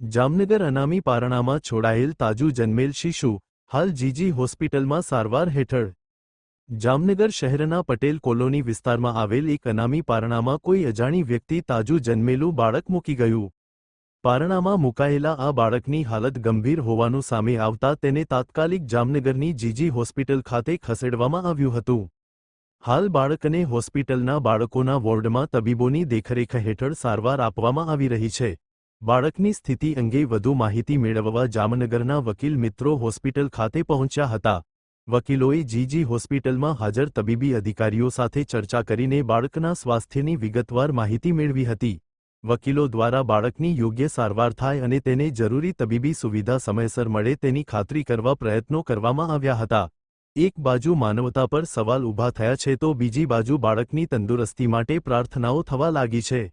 જામનગર અનામી પારણામાં છોડાયેલ તાજું જન્મેલ શિશુ હાલ જીજી હોસ્પિટલમાં સારવાર હેઠળ। જામનગર શહેરના પટેલ કોલોની વિસ્તારમાં આવેલ એક અનામી પારણામાં કોઈ અજાણી વ્યક્તિ તાજું જન્મેલું બાળક મૂકી ગયું। પારણામાં મુકાયેલા આ બાળકની હાલત ગંભીર હોવાનું સામે આવતા તેને તાત્કાલિક જામનગરની જીજી હોસ્પિટલ ખાતે ખસેડવામાં આવ્યું હતું। હાલ બાળકને હોસ્પિટલના બાળકોના વોર્ડમાં તબીબોની દેખરેખ હેઠળ સારવાર આપવામાં આવી રહી છે। બાળકની સ્થિતિ અંગે વધુ માહિતી મેળવવા જામનગરના વકીલ મિત્રો હોસ્પિટલ ખાતે પહોંચ્યા હતા। વકીલોએ જીજી હોસ્પિટલમાં હાજર તબીબી અધિકારીઓ સાથે ચર્ચા કરીને બાળકના સ્વાસ્થ્યની વિગતવાર માહિતી મેળવી હતી। વકીલો દ્વારા બાળકની યોગ્ય સારવાર થાય અને તેને જરૂરી તબીબી સુવિધા સમયસર મળે તેની ખાતરી કરવા પ્રયત્નો કરવામાં આવ્યા હતા। એક બાજુ માનવતા પર સવાલ ઊભા થયા છે તો બીજી બાજુ બાળકની તંદુરસ્તી માટે પ્રાર્થનાઓ થવા લાગી છે।